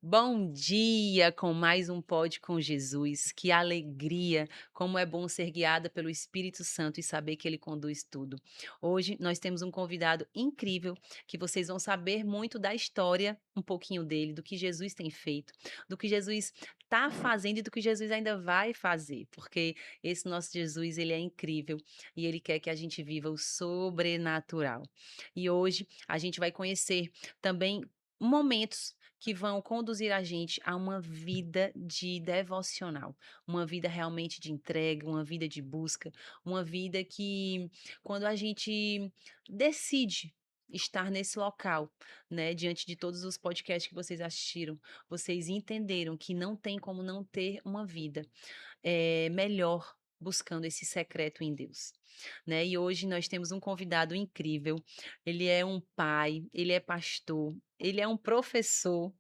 Bom dia com mais um Pod com Jesus. Que alegria! Como é bom ser guiada pelo Espírito Santo e saber que ele conduz tudo. Hoje nós temos um convidado incrível que vocês vão saber muito da história, um pouquinho dele, do que Jesus tem feito, do que Jesus está fazendo e do que Jesus ainda vai fazer, porque esse nosso Jesus, ele é incrível e ele quer que a gente viva o sobrenatural. E hoje a gente vai conhecer também momentos que vão conduzir a gente a uma vida de devocional, uma vida realmente de entrega, uma vida de busca, uma vida que quando a gente decide estar nesse local, né, diante de todos os podcasts que vocês assistiram, vocês entenderam que não tem como não ter uma vida melhor buscando esse secreto em Deus, né. E hoje nós temos um convidado incrível, ele é um pai, ele é pastor, ele é um professor,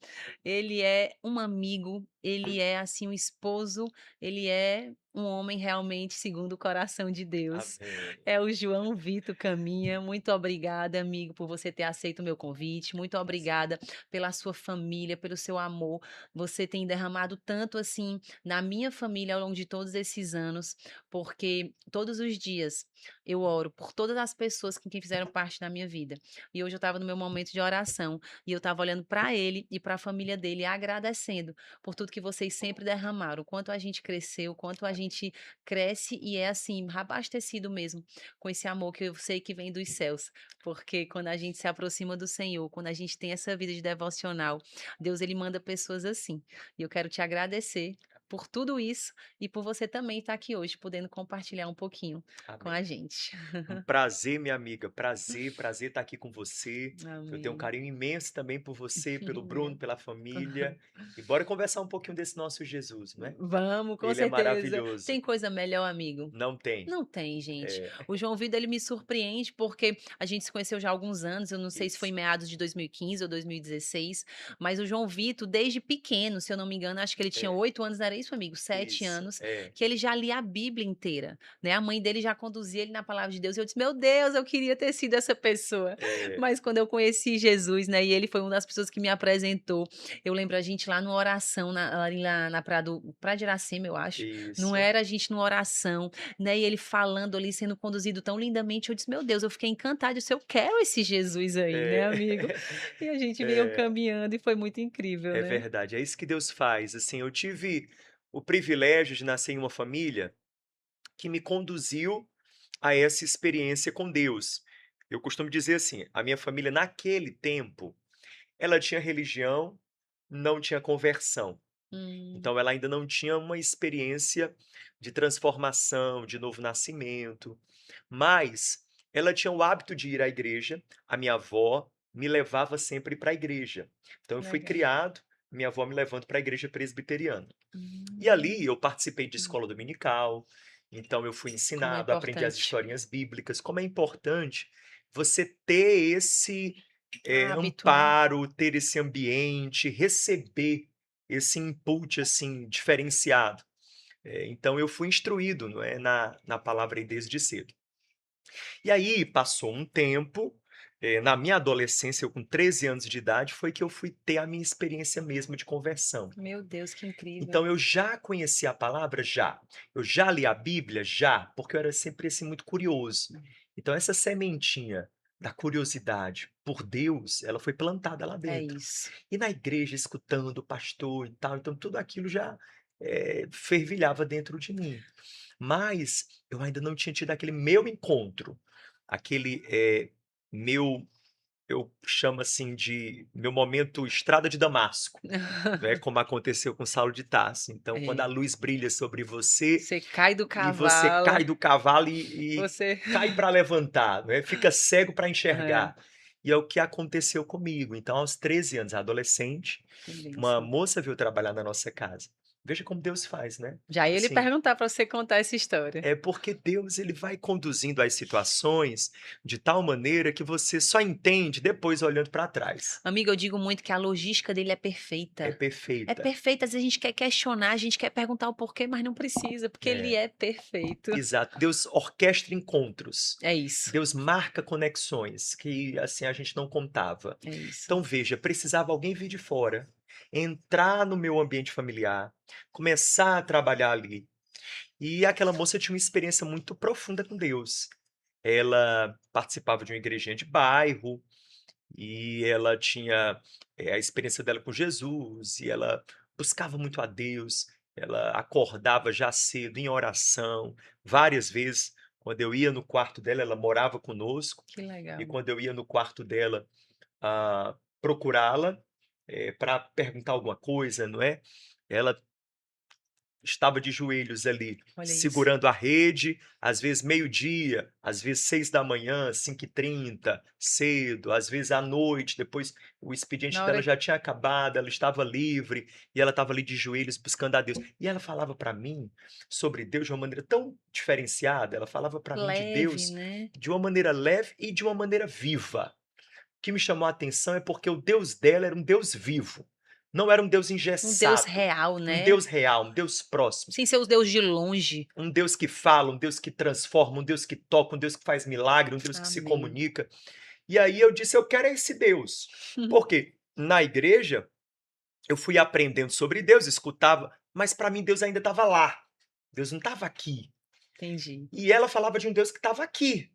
ele é um amigo, ele é, assim, um esposo, ele é um homem realmente segundo o coração de Deus. Amém. É o João Vitor Caminha. Muito obrigada, amigo, por você ter aceito o meu convite, muito Prazer. obrigada pela sua família, pelo seu amor. Você tem derramado tanto, assim, na minha família ao longo de todos esses anos, porque todos os dias eu oro por todas as pessoas que fizeram parte da minha vida. E hoje eu estava no meu momento de oração e eu estava olhando para ele e para a família dele, agradecendo por tudo que vocês sempre derramaram, o quanto a gente cresceu, o quanto a gente cresce e é assim, abastecido mesmo com esse amor que eu sei que vem dos céus, porque quando a gente se aproxima do Senhor, quando a gente tem essa vida de devocional, Deus ele manda pessoas assim. E eu quero te agradecer por tudo isso e por você também estar aqui hoje, podendo compartilhar um pouquinho com Amém. a gente. Um prazer, minha amiga. Prazer estar aqui com você. Eu tenho um Amém. carinho imenso também por você, pelo Bruno, pela família. E bora conversar um pouquinho desse nosso Jesus, não é? Vamos, com Ele é certeza. maravilhoso. Tem coisa melhor, amigo? Não tem. Não tem, gente. É, O João Vitor, ele me surpreende, porque a gente se conheceu já há alguns anos, eu não sei se foi em isso. meados de 2015 ou 2016, mas o João Vitor, desde pequeno, se eu não me engano, acho que ele tinha É, 8 anos, não era isso, amigo? 7 isso. anos, É, que ele já lia a Bíblia inteira, né? A mãe dele já conduzia ele na palavra de Deus, e eu disse: "Meu Deus, eu queria ter sido essa pessoa". é, Mas quando eu conheci Jesus, né, e ele foi uma das pessoas que me apresentou, eu lembro a gente lá numa oração ali na Praia de Iracema, eu acho, não isso. era a gente numa oração, né, e ele falando ali, sendo conduzido tão lindamente, eu disse: "Meu Deus", eu fiquei encantada, eu disse: "Eu quero esse Jesus aí", né, É, amigo. E a gente veio é, caminhando e foi muito incrível, é né. verdade. É isso que Deus faz. Assim, eu tive o privilégio de nascer em uma família que me conduziu a essa experiência com Deus. Eu costumo dizer assim, a minha família naquele tempo, ela tinha religião, não tinha conversão. Hum, Então ela ainda não tinha uma experiência de transformação, de novo nascimento, mas ela tinha o hábito de ir à igreja, a minha avó me levava sempre para a igreja. Então eu fui legal. criado, minha avó me levando para a igreja presbiteriana. E ali Hum, eu participei de escola dominical, então eu fui como é ensinado, aprendi as importante. historinhas bíblicas, como é importante você ter esse, Hábito, né. amparo, ter esse ambiente, receber esse input, assim, diferenciado. Então eu fui instruído, não é, na palavra aí desde cedo. E aí passou um tempo, na minha adolescência, eu com 13 anos de idade, foi que eu fui ter a minha experiência mesmo de conversão. Meu Deus, que incrível. Então eu já conhecia a palavra? Já. Eu já li a Bíblia? Já, porque eu era sempre, assim, muito curioso. Então essa sementinha da curiosidade por Deus, ela foi plantada lá É dentro. isso. E na igreja, escutando o pastor e tal, então tudo aquilo já, fervilhava dentro de mim. Mas eu ainda não tinha tido aquele meu encontro, aquele, meu eu chamo assim de meu momento estrada de Damasco. Né, como aconteceu com Saulo de Tarso. Então, quando a É, luz brilha sobre você você cai do e você cavalo, cai do cavalo e você cai para levantar, né, fica cego para é, enxergar. E é o que aconteceu comigo. Então, aos 13 anos, adolescente, que uma bênção. moça veio trabalhar na nossa casa. Veja como Deus faz, né. Já ia lhe Assim, perguntar para você contar essa história. é porque Deus ele vai conduzindo as situações de tal maneira que você só entende depois olhando para trás. Amiga, eu digo muito que a logística dele é É perfeita. É perfeita. perfeita, às vezes a gente quer questionar, a gente quer perguntar o porquê, mas não precisa, porque ele É. é perfeito. Exato. Deus orquestra encontros. É isso, Deus marca conexões que, assim, a gente não contava. é isso. Então veja, precisava alguém vir de fora, entrar no meu ambiente familiar, começar a trabalhar ali. E aquela moça tinha uma experiência muito profunda com Deus. Ela participava de uma igrejinha de bairro, e ela tinha, a experiência dela com Jesus, e ela buscava muito a Deus, ela acordava já cedo em oração, várias vezes, quando eu ia no quarto dela, ela morava conosco, Que e legal. quando eu ia no quarto dela, procurá-la, pra perguntar alguma coisa, não é, ela estava de joelhos ali, Olha isso. segurando a rede, às vezes meio-dia, às vezes 6 da manhã, 5h30, cedo, às vezes à noite, depois o expediente Na dela hora já tinha acabado, ela estava livre, e ela estava ali de joelhos buscando a Deus. E ela falava para mim sobre Deus de uma maneira tão diferenciada, ela falava para mim de leve, Deus né. de uma maneira leve e de uma maneira viva. O que me chamou a atenção é porque o Deus dela era um Deus vivo, não era um Deus Um Deus engessado, real, um né. Deus real, um Deus próximo. Sem ser os Deus de longe. Um Deus que fala, um Deus que transforma, um Deus que toca, um Deus que faz milagre, um Deus que se Amém. comunica. E aí eu disse: "Eu quero é esse Deus". Porque na igreja eu fui aprendendo sobre Deus, escutava, mas para mim Deus ainda estava lá. Deus não estava aqui. Entendi. E ela falava de um Deus que estava aqui.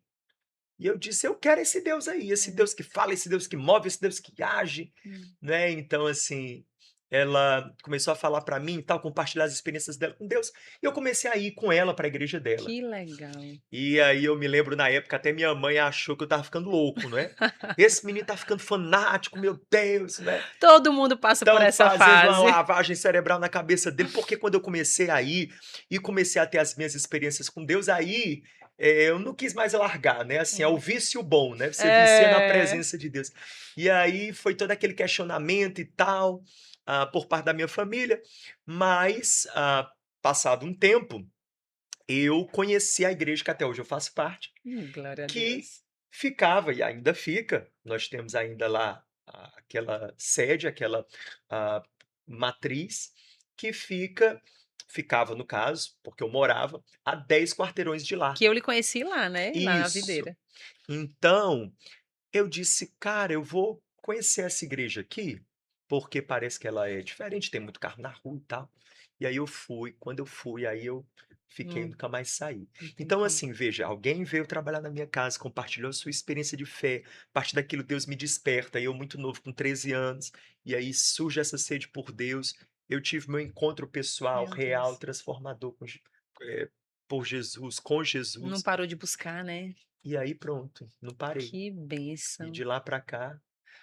E eu disse: "Eu quero esse Deus aí, esse É. Deus que fala, esse Deus que move, esse Deus que age", Hum. né. Então, assim, ela começou a falar para mim e tal, compartilhar as experiências dela com Deus, e eu comecei a ir com ela para a igreja dela. Que legal. E aí eu me lembro na época até minha mãe achou que eu estava ficando louco, né. "Esse menino tá ficando fanático, meu Deus", né. Todo mundo passa por Estão essa fazendo uma fase. lavagem cerebral na cabeça dele, porque quando eu comecei a ir, e comecei a ter as minhas experiências com Deus, aí, eu não quis mais largar, né, assim, é o vício bom, né, você vicia na É. presença de Deus. E aí foi todo aquele questionamento e tal, por parte da minha família, mas, passado um tempo, eu conheci a igreja que até hoje eu faço parte, Glória a que Deus. ficava e ainda fica, nós temos ainda lá aquela sede, aquela, ah, matriz, que ficava no caso, porque eu morava, a 10 quarteirões de lá. Que eu lhe conheci lá, né, lá na Isso. videira. Então, eu disse: "Cara, eu vou conhecer essa igreja aqui, porque parece que ela é diferente, tem muito carro na rua e tal". E aí eu fui, quando eu fui, aí eu fiquei, Hum, nunca mais saí. Então, entendi. assim, veja, alguém veio trabalhar na minha casa, compartilhou a sua experiência de fé, a partir daquilo Deus me desperta, e eu muito novo, com 13 anos, e aí surge essa sede por Deus, eu tive meu encontro pessoal, Meu real, Deus. transformador por Jesus, com Não Jesus, parou de buscar, né. e aí pronto, não parei. Que E bênção. de lá pra cá,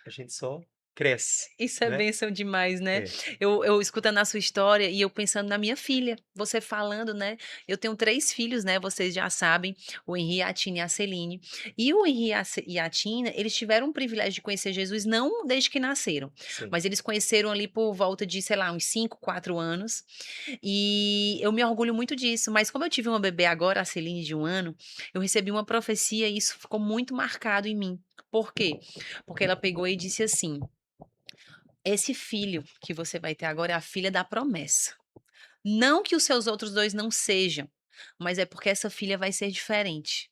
a gente só cresce, Isso é né. bênção demais, né. É, Eu escutando a sua história e eu pensando na minha filha, você falando, né, eu tenho 3 filhos, né, vocês já sabem, o Henri, a Tina e a Celine. E o Henri e a Tina, eles tiveram o privilégio de conhecer Jesus não desde que nasceram, sim. mas eles conheceram ali por volta de, sei lá, uns 5, 4 anos, e eu me orgulho muito disso. Mas como eu tive uma bebê agora, a Celine de 1 ano, eu recebi uma profecia e isso ficou muito marcado em mim. Por quê? Porque ela pegou e disse assim: esse filho que você vai ter agora é a filha da promessa. Não que os seus outros 2 não sejam, mas é porque essa filha vai ser diferente.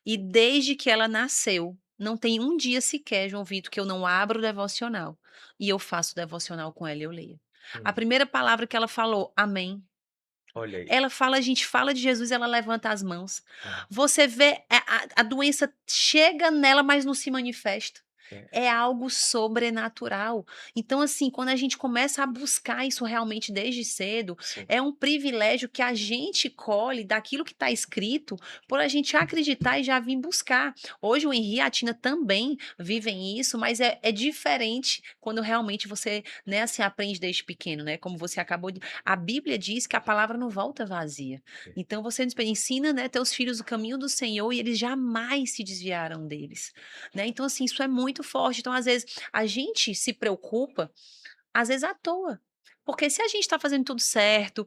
E desde que ela nasceu, não tem um dia sequer, João Vitor, que eu não abro o devocional, e eu faço o devocional com ela e eu leio. A Hum, primeira palavra que ela falou: "Amém". olha aí. Ela fala, a gente fala de Jesus, ela levanta as mãos. Hum, Você vê a doença chega nela, mas não se manifesta. é, É algo sobrenatural. Então, assim, quando a gente começa a buscar isso realmente desde cedo, sim. é um privilégio que a gente colhe daquilo que está escrito, por a gente acreditar e já vir buscar. Hoje o Henri e a Tina também vivem isso, mas é diferente quando realmente você, né, assim, aprende desde pequeno, né, como você acabou de a Bíblia diz que a palavra não volta vazia. É. Então você ensina, né, teus filhos o caminho do Senhor e eles jamais se desviarão deles, né. Então, assim, isso é muito forte. Então, às vezes, a gente se preocupa, às vezes à toa. Porque se a gente está fazendo tudo certo,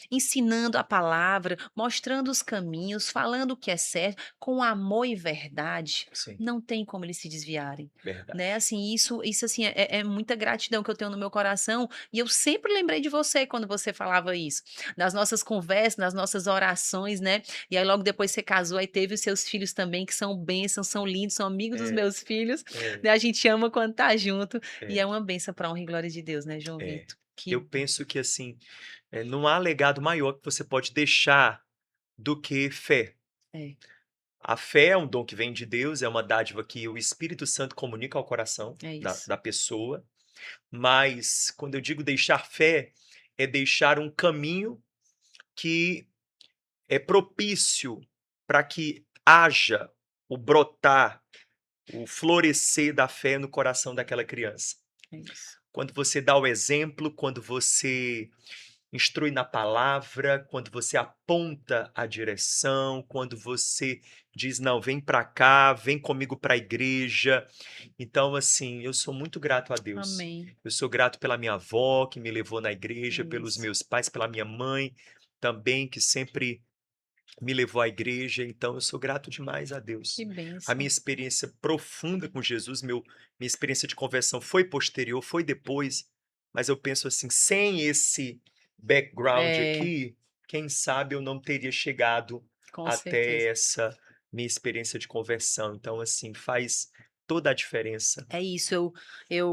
ensinando a palavra, mostrando os caminhos, falando o que é certo, com amor e verdade, Sim, não tem como eles se desviarem, né, verdade. assim, isso, assim, é muita gratidão que eu tenho no meu coração, e eu sempre lembrei de você quando você falava isso, nas nossas conversas, nas nossas orações, né, e aí logo depois você casou, aí teve os seus filhos também que são bênçãos, são lindos, são amigos dos É, meus filhos, é, né, a gente ama quando tá junto, e é, é uma bênção pra honra e glória de Deus, né, João é. Vitor. Que Eu bom. penso que, assim, não há legado maior que você pode deixar do que fé. É, A fé é um dom que vem de Deus, é uma dádiva que o Espírito Santo comunica ao coração é da isso. da pessoa, mas quando eu digo deixar fé, é deixar um caminho que é propício para que haja o brotar, o florescer da fé no coração daquela criança. É isso. Quando você dá o exemplo, quando você instrui na palavra, quando você aponta a direção, quando você diz: "Não, vem para cá, vem comigo para a igreja". Então, assim, eu sou muito grato a Deus. Amém. Eu sou grato pela minha avó, que me levou na igreja, pelos Isso. meus pais, pela minha mãe também, que sempre me levou à igreja, então eu sou grato demais a Que Deus. A minha bênção. experiência profunda com Jesus, minha experiência de conversão foi posterior, foi depois, mas eu penso assim, sem esse background É, aqui, quem sabe eu não teria chegado com até certeza. essa minha experiência de conversão. Então, assim, faz toda a diferença. É isso,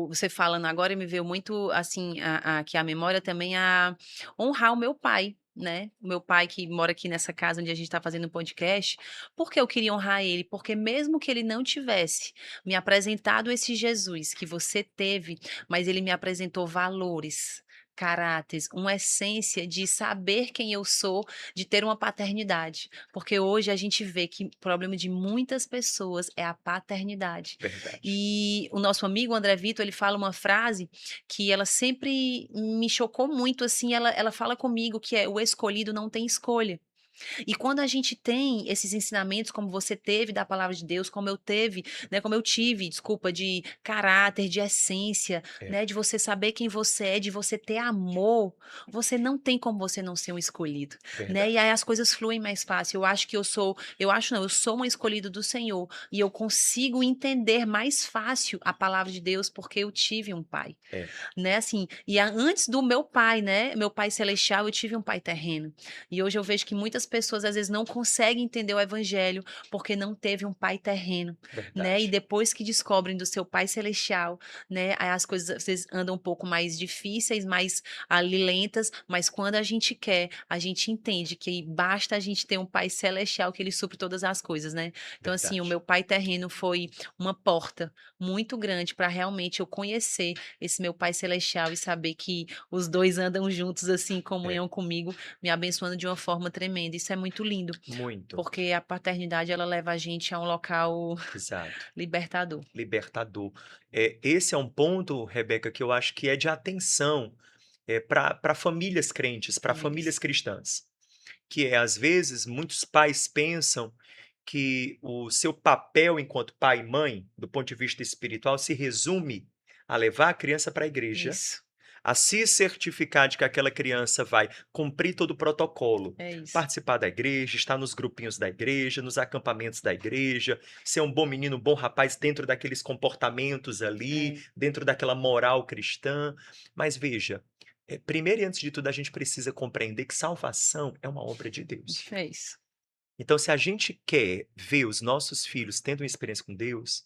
você falando agora me veio muito, assim, a aqui à memória também a honrar o meu pai, né, o meu pai que mora aqui nessa casa onde a gente está fazendo o podcast, por que eu queria honrar ele? Porque mesmo que ele não tivesse me apresentado esse Jesus que você teve, mas ele me apresentou valores, caráteres, uma essência de saber quem eu sou, de ter uma paternidade, porque hoje a gente vê que o problema de muitas pessoas é a paternidade. Verdade. E o nosso amigo André Vitor, ele fala uma frase que ela sempre me chocou muito, assim, ela fala comigo que é: "O escolhido não tem escolha". E quando a gente tem esses ensinamentos, como você teve da palavra de Deus, como eu teve, né, como eu tive, desculpa, de caráter, de essência, É, né, de você saber quem você é, de você ter amor, você não tem como você não ser um escolhido, né? E verdade. aí as coisas fluem mais fácil. Eu acho não, eu sou um escolhido do Senhor e eu consigo entender mais fácil a palavra de Deus porque eu tive um pai. É, Né, assim, antes do meu pai, né, meu pai celestial, eu tive um pai terreno. E hoje eu vejo que muitas pessoas, às vezes, não conseguem entender o evangelho, porque não teve um pai terreno, né, e verdade. depois que descobrem do seu pai celestial, né, aí as coisas às vezes andam um pouco mais difíceis, mais ali lentas, mas quando a gente quer, a gente entende que basta a gente ter um pai celestial que ele supre todas as coisas, né. Então, assim, o Verdade. meu pai terreno foi uma porta muito grande para realmente eu conhecer esse meu Pai celestial e saber que os 2 andam juntos, assim, em É, comunhão comigo, me abençoando de uma forma tremenda. Isso é muito lindo, muito. porque a paternidade ela leva a gente a um local Exato. libertador. Libertador. Esse é um ponto, Rebeca, que eu acho que é de atenção, para famílias crentes, para É isso. famílias cristãs, que é, às vezes, muitos pais pensam que o seu papel enquanto pai e mãe, do ponto de vista espiritual, se resume a levar a criança para a igreja, Isso, a se certificar de que aquela criança vai cumprir todo o protocolo, é isso. participar da igreja, estar nos grupinhos da igreja, nos acampamentos da igreja, ser um bom menino, um bom rapaz dentro daqueles comportamentos ali, É, dentro daquela moral cristã. Mas veja, primeiro e antes de tudo, a gente precisa compreender que salvação é uma obra de Deus. é isso, Então, se a gente quer ver os nossos filhos tendo uma experiência com Deus,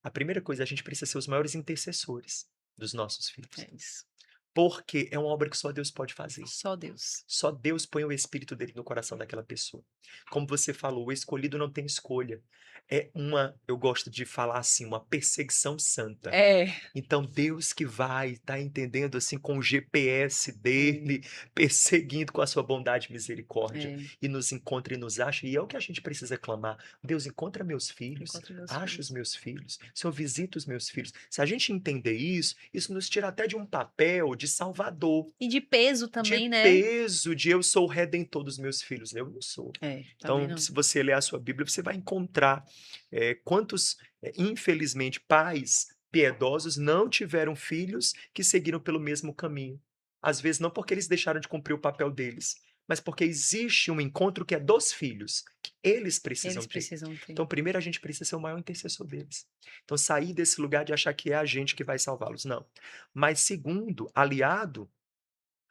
a primeira coisa, a gente precisa ser os maiores intercessores dos nossos filhos. é isso. Porque é uma obra que só Deus pode fazer. Só Deus. Só Deus põe o espírito dele no coração daquela pessoa. Como você falou, o escolhido não tem escolha. É uma, eu gosto de falar assim, uma perseguição santa. É, Então Deus que vai, tá entendendo, assim, com o GPS é, dele, perseguindo com a sua bondade e misericórdia, é. e nos encontra e nos acha, e é o que a gente precisa clamar: "Deus, encontra meus filhos, Encontro meus acha os filhos. meus filhos, Senhor, visita os meus filhos". Se a gente entender isso, isso nos tira até de um papel de salvador, E de peso de também, né? peso, de eu sou o redentor dos meus filhos, eu não sou. É, também Então, não. se você ler a sua Bíblia, você vai encontrar, quantos, infelizmente, pais piedosos não tiveram filhos que seguiram pelo mesmo caminho. Às vezes não porque eles deixaram de cumprir o papel deles, mas porque existe um encontro que é dos filhos, que eles precisam Eles ter. precisam ter. Então, primeiro a gente precisa ser o maior intercessor deles. Então, sair desse lugar de achar que é a gente que vai salvá-los, não. Mas segundo, aliado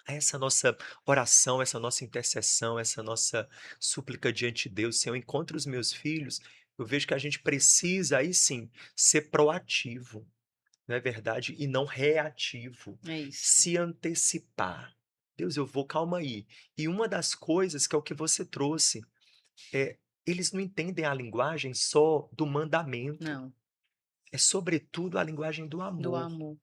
a essa nossa oração, essa nossa intercessão, essa nossa súplica diante de Deus, Senhor, encontre os meus filhos, eu vejo que a gente precisa, aí sim, ser proativo, não é verdade? E não reativo. É isso. Se antecipar. Deus, eu vou, calma aí. E uma das coisas que é o que você trouxe, é, eles não entendem a linguagem só do mandamento, Não, é sobretudo a linguagem do do amor. amor.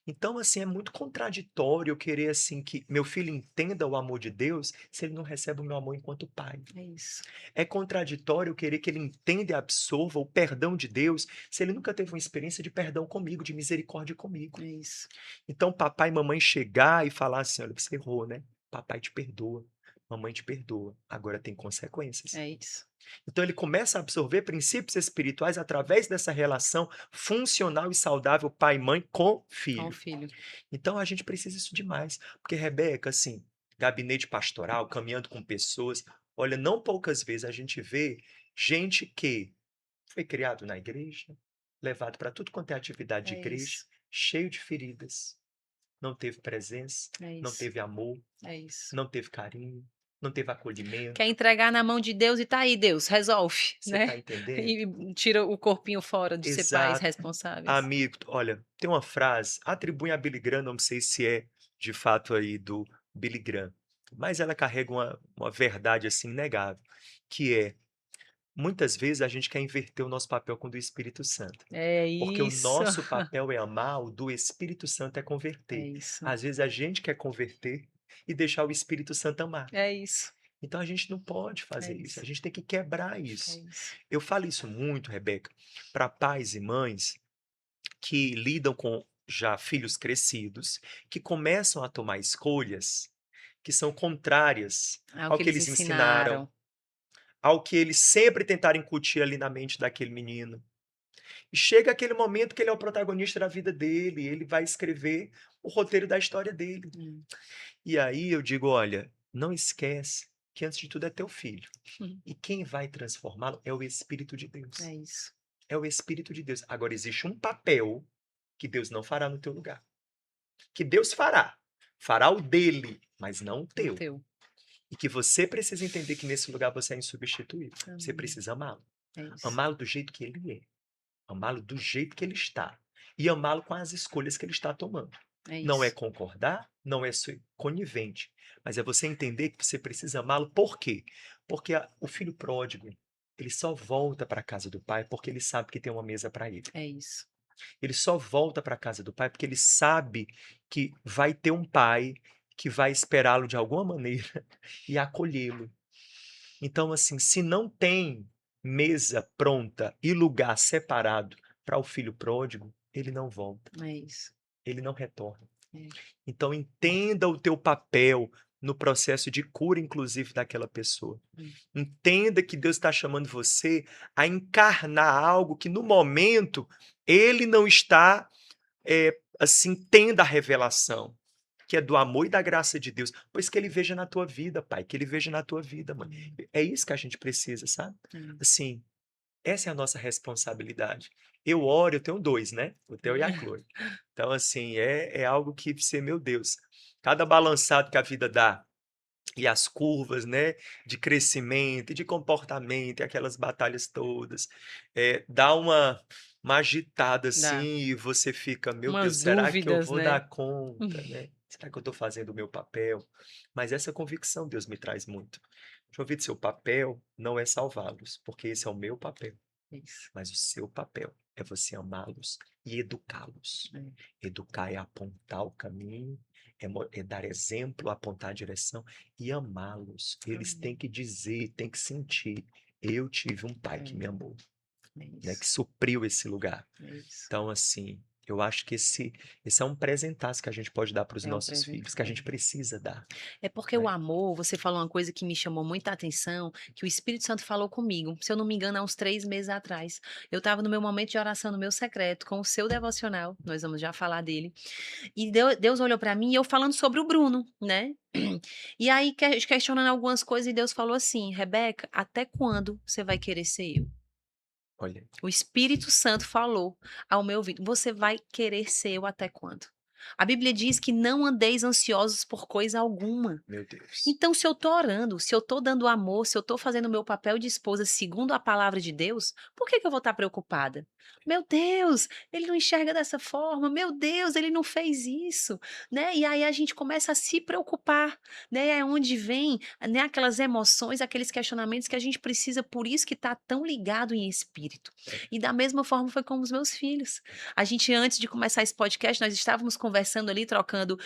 Então, assim, é muito contraditório eu querer, assim, que meu filho entenda o amor de Deus, se ele não recebe o meu amor enquanto pai. É isso, É contraditório eu querer que ele entenda e absorva o perdão de Deus, se ele nunca teve uma experiência de perdão comigo, de misericórdia comigo. é isso, Então, papai e mamãe chegar e falar assim: "Olha, você errou, né? Papai te perdoa, mamãe te perdoa, agora tem consequências". é isso. Então ele começa a absorver princípios espirituais através dessa relação funcional e saudável pai-mãe com Com o filho. filho. Então a gente precisa isso demais, porque Rebeca, assim, gabinete pastoral, caminhando com pessoas, olha, não poucas vezes a gente vê gente que foi criado na igreja, levado para tudo quanto é atividade de É igreja, isso, cheio de feridas, não teve presença, é não isso, teve amor, é isso. não teve carinho, não teve Quer acolhimento. entregar na mão de Deus e tá aí Deus, resolve, Você né. está entendendo? E tira o corpinho fora de ser pais Exato. responsáveis. Amigo, olha, tem uma frase, atribui a Billy Graham, não sei se é de fato aí do Billy Graham, mas ela carrega uma verdade assim inegável, que é, muitas vezes a gente quer inverter o nosso papel com o do Espírito Santo, É porque o isso, nosso papel é amar, o do Espírito Santo é é converter. isso, Às vezes a gente quer converter e deixar o Espírito Santo amar. é isso, Então a gente não pode é fazer isso, a isso, gente tem que quebrar é isso. isso. Eu falo isso muito, Rebeca, para pais e mães que lidam com já filhos crescidos, que começam a tomar escolhas que são contrárias É o ao que que eles eles ensinaram, ensinaram. ao que eles sempre tentaram incutir ali na mente daquele menino. E chega aquele momento que ele é o protagonista da vida dele, ele vai escrever o roteiro da história dele. Hum. E aí eu digo: olha, não esquece que antes de tudo é teu filho. E quem vai transformá-lo é o Espírito de Deus. É isso, É o Espírito de Deus. Agora existe um papel que Deus não fará no teu lugar. Que Deus fará. Fará o dele, mas não o o teu. teu. E que você precisa entender que nesse lugar você é insubstituível. Você Amém. precisa amá-lo. É isso, Amá-lo do jeito que ele é. Amá-lo do jeito que ele está. E amá-lo com as escolhas que ele está tomando. é Não é isso. concordar, não é ser conivente, mas é você entender que você precisa amá-lo. Por quê? Porque o filho pródigo, ele só volta para a casa do pai porque ele sabe que tem uma mesa para ele. É isso. Ele só volta para a casa do pai porque ele sabe que vai ter um pai que vai esperá-lo de alguma maneira e acolhê-lo. Então, assim, se não tem mesa pronta e lugar separado para o filho pródigo, ele não volta, É isso. ele não retorna. É. Então, entenda o teu papel no processo de cura, inclusive, daquela pessoa. Hum. Entenda que Deus está chamando você a encarnar algo que, no momento, ele não está assim, tenda a revelação, que é do amor e da graça de Deus, pois que ele veja na tua vida, pai, que ele veja na tua vida, mãe. Hum. É isso que a gente precisa, sabe? Hum. Assim, essa é a nossa responsabilidade. Eu oro, eu tenho 2, né? O Theo e a Chloe. Então, assim, é algo que você, meu Deus, cada balançado que a vida dá, e as curvas, né, de crescimento e de comportamento e aquelas batalhas todas, dá uma agitada, Dá. assim, e você fica: "Meu Deus, Umas será que eu dúvidas, vou né. dar conta, né? Será que eu estou fazendo o meu papel?". Mas essa convicção Deus me traz muito. João seu papel não é salvá-los, porque esse é o meu papel, Isso. mas o seu papel é você amá-los e educá-los. É. Educar é apontar o caminho, é dar exemplo, apontar a direção e amá-los. Eles têm Amém. que dizer, têm que sentir: "Eu tive um pai que me É. amou", É né, que isso. supriu esse lugar. É isso. Então, assim, Eu acho que esse é um presentaço que a gente pode dar para os É um nossos presente. filhos, que a gente precisa dar, É porque o né. amor, você falou uma coisa que me chamou muita atenção, que o Espírito Santo falou comigo, se eu não me engano, há uns 3 meses atrás. Eu estava no meu momento de oração, no meu secreto, com o seu devocional, nós vamos já falar dele, e Deus olhou para mim e eu falando sobre o Bruno, né. E aí questionando algumas coisas e Deus falou assim: "Rebeca, até quando você vai querer ser eu?" Olha, O Espírito Santo falou ao meu ouvido: "Você vai querer ser eu até quando?" A Bíblia diz que não andeis ansiosos por coisa alguma. meu Deus. Então, se eu tô orando, se eu tô dando amor, se eu tô fazendo o meu papel de esposa segundo a palavra de Deus, por que que eu vou estar preocupada? Meu Deus, ele não enxerga dessa forma. Meu Deus, ele não fez isso, né? E aí a gente começa a se preocupar, né? É onde vem, né, aquelas emoções, aqueles questionamentos que a gente precisa, por isso que tá tão ligado em espírito. É, E da mesma forma foi com os meus filhos. A gente, antes de começar esse podcast, nós estávamos conversando ali, trocando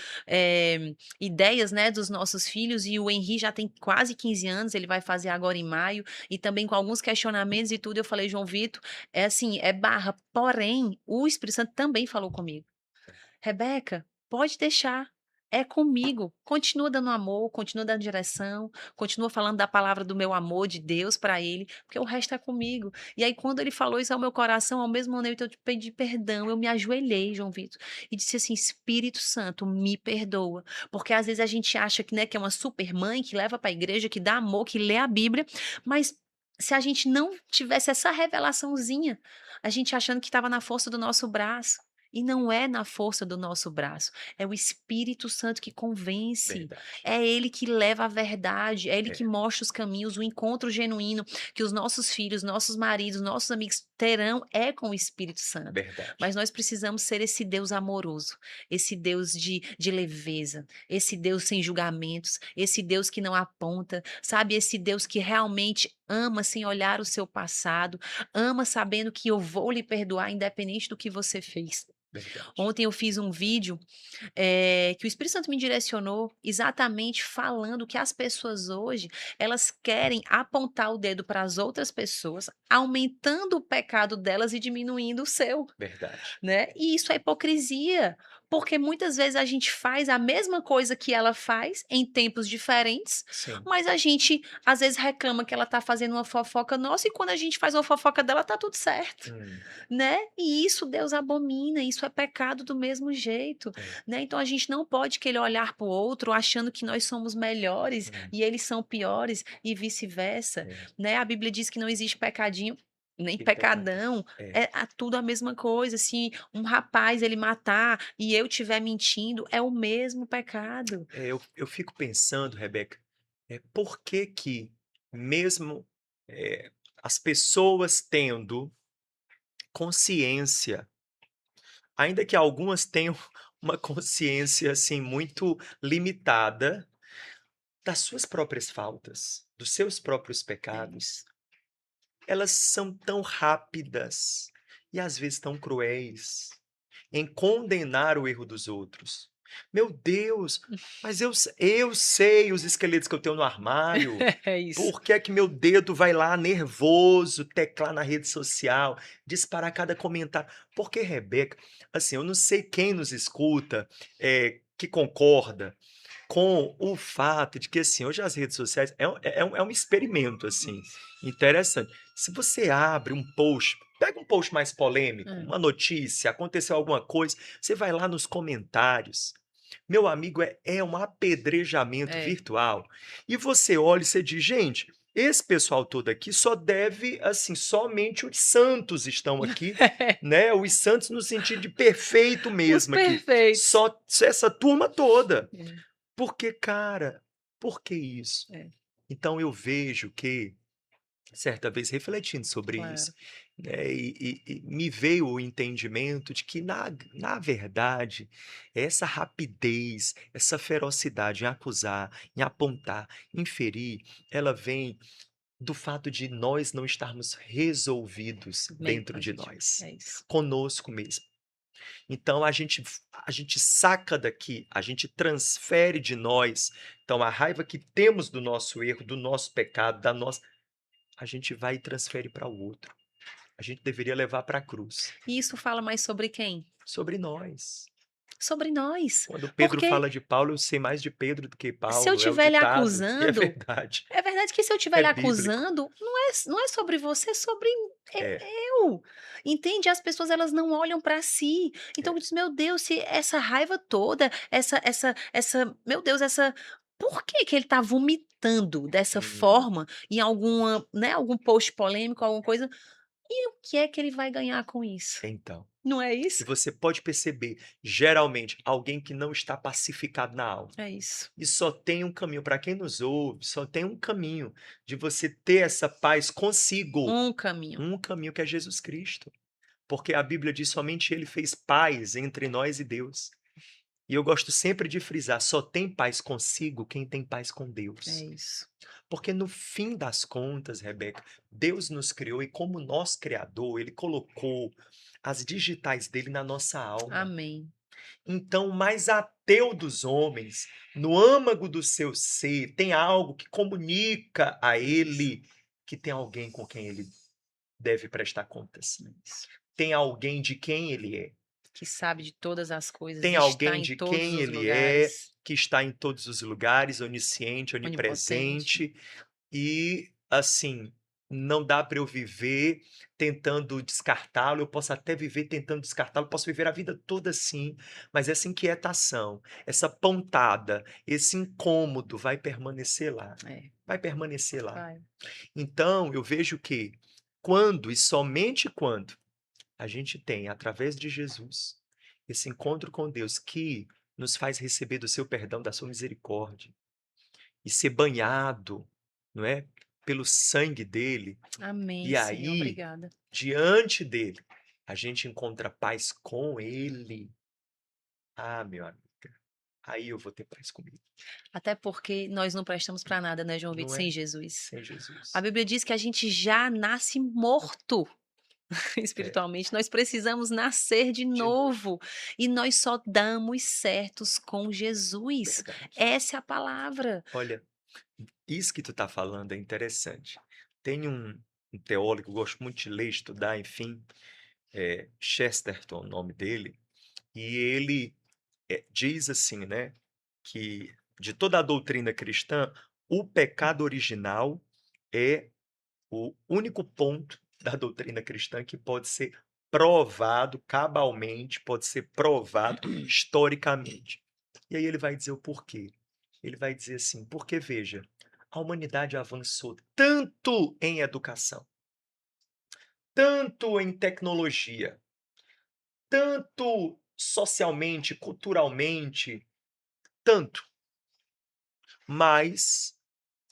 ideias, né, dos nossos filhos, e o Henri já tem quase 15 anos, ele vai fazer agora em maio, e também com alguns questionamentos e tudo, eu falei: "João Vitor, é assim, é barra, porém, o Espírito Santo também falou comigo. Rebeca, pode deixar. É comigo. Continua dando amor, continua dando direção, continua falando da palavra do meu amor de Deus para ele, porque o resto é comigo." E aí, quando ele falou isso ao meu coração, ao mesmo momento eu te pedi perdão, eu me ajoelhei, João Vitor, e disse assim: Espírito Santo, me perdoa. Porque às vezes a gente acha que, né, que é uma super mãe, que leva para a igreja, que dá amor, que lê a Bíblia, mas se a gente não tivesse essa revelaçãozinha, a gente achando que estava na força do nosso braço. E não é na força do nosso braço, é o Espírito Santo que convence, verdade. é ele que leva a verdade, é ele É, que mostra os caminhos, o encontro genuíno que os nossos filhos, nossos maridos, nossos amigos terão é com o Espírito Santo. verdade. Mas nós precisamos ser esse Deus amoroso, esse Deus de leveza, esse Deus sem julgamentos, esse Deus que não aponta, sabe, esse Deus que realmente ama sem olhar o seu passado, ama sabendo que eu vou lhe perdoar independente do que você fez. Verdade. Ontem eu fiz um vídeo, que o Espírito Santo me direcionou exatamente falando que as pessoas hoje, elas querem apontar o dedo para as outras pessoas, aumentando o pecado delas e diminuindo o seu. Verdade. Né, e isso é hipocrisia, porque muitas vezes a gente faz a mesma coisa que ela faz em tempos diferentes, Sim. mas a gente às vezes reclama que ela tá fazendo uma fofoca nossa e quando a gente faz uma fofoca dela tá tudo certo, Hum, né. E isso Deus abomina, isso é pecado do mesmo jeito, é, né. Então a gente não pode querer olhar para o outro achando que nós somos melhores hum, e eles são piores e vice-versa, é. né. A Bíblia diz que não existe pecadinho, nem Que pecado. pecadão, É. é tudo a mesma coisa. Se um rapaz ele matar e eu estiver mentindo, é o mesmo pecado. Eu fico pensando, Rebeca, por que que mesmo, as pessoas tendo consciência, ainda que algumas tenham uma consciência, assim, muito limitada das suas próprias faltas, dos seus próprios É pecados, isso. elas são tão rápidas e às vezes tão cruéis em condenar o erro dos outros. Meu Deus, mas eu sei os esqueletos que eu tenho no armário. É isso. Por que é que meu dedo vai lá nervoso teclar na rede social, disparar cada comentário? Porque, Rebeca, assim, eu não sei quem nos escuta, que concorda com o fato de que, assim, hoje as redes sociais é um experimento, assim, Isso. interessante. Se você abre um post, pega um post mais polêmico, Hã. uma notícia, aconteceu alguma coisa, você vai lá nos comentários, meu amigo, é um apedrejamento É. virtual. E você olha e você diz: "Gente, esse pessoal todo aqui só deve, assim, somente os santos estão aqui", né, os santos no sentido de perfeito Os mesmo aqui, perfeitos. só essa turma toda. É, Porque, cara, por que isso? é, Então eu vejo que, certa vez refletindo sobre isso, claro. né, e me veio o entendimento de que na verdade, essa rapidez, essa ferocidade em acusar, em apontar, em ferir, ela vem do fato de nós não estarmos resolvidos Meio com dentro a de gente. nós, É isso. conosco mesmo. Então a gente saca daqui, a gente transfere de nós, então a raiva que temos do nosso erro, do nosso pecado, da nossa a gente vai e transfere para o outro. a gente deveria levar para a cruz. E isso fala mais sobre quem? Sobre nós. Sobre nós. Quando Pedro Porque fala de Paulo, eu sei mais de Pedro do que se eu Paulo, é o estiver lhe ditado, e é acusando, verdade, é verdade que se eu estiver é lhe bíblico. acusando, não é sobre você, é sobre É, eu. Entende? As pessoas elas não olham para si. Então é. diz: "Meu Deus, se essa raiva toda, meu Deus, essa por que que ele está vomitando dessa Uhum. forma em alguma, né, algum post polêmico, alguma coisa, e o que é que ele vai ganhar com isso?" Então, Não é e isso? você pode perceber, geralmente, alguém que não está pacificado na alma. É isso. E só tem um caminho, para quem nos ouve, só tem um caminho de você ter essa paz consigo, Um caminho. um caminho que é Jesus Cristo. Porque a Bíblia diz: "Somente ele fez paz entre nós e Deus". E eu gosto sempre de frisar: só tem paz consigo quem tem paz com É Deus. isso. Porque no fim das contas, Rebeca, Deus nos criou e como nosso criador, ele colocou as digitais dele na nossa alma. Amém. Então, o mais ateu dos homens, no âmago do seu ser, tem algo que comunica a Isso, ele que tem alguém com quem ele deve prestar contas. isso. Tem alguém de quem ele é. Que sabe de todas as coisas Tem e está alguém em de todos quem os ele é, lugares, que está em todos os lugares, onisciente, onipotente. onipresente, e assim, não dá para eu viver tentando descartá-lo, eu posso até viver tentando descartá-lo, posso viver a vida toda assim, mas essa inquietação, essa pontada, esse incômodo É, vai permanecer lá. vai. Então eu vejo que quando e somente quando a gente tem, através de Jesus, esse encontro com Deus que nos faz receber do seu perdão, da sua misericórdia e ser banhado, não é, pelo sangue dele. Amém, E Senhor, aí, obrigada. diante dele, a gente encontra paz com ele. Ah, meu amigo, aí eu vou ter paz comigo, Até porque nós não prestamos para nada, né, João Vitor, não sem é? Jesus. Sem A Jesus. Bíblia diz que a gente já nasce morto É, espiritualmente, nós precisamos nascer de de novo, novo e nós só damos certos com Jesus. verdade. Essa é a palavra. Olha, isso que tu tá falando é interessante. Tem um teólogo que eu gosto muito de ler, estudar, enfim, Chesterton, o nome dele, e ele diz assim, né, que de toda a doutrina cristã, o pecado original é o único ponto da doutrina cristã que pode ser provado cabalmente, pode ser provado historicamente. E aí ele vai dizer o porquê. Ele vai dizer assim, porque veja, a humanidade avançou tanto em educação, tanto em tecnologia, tanto socialmente, culturalmente, tanto, mas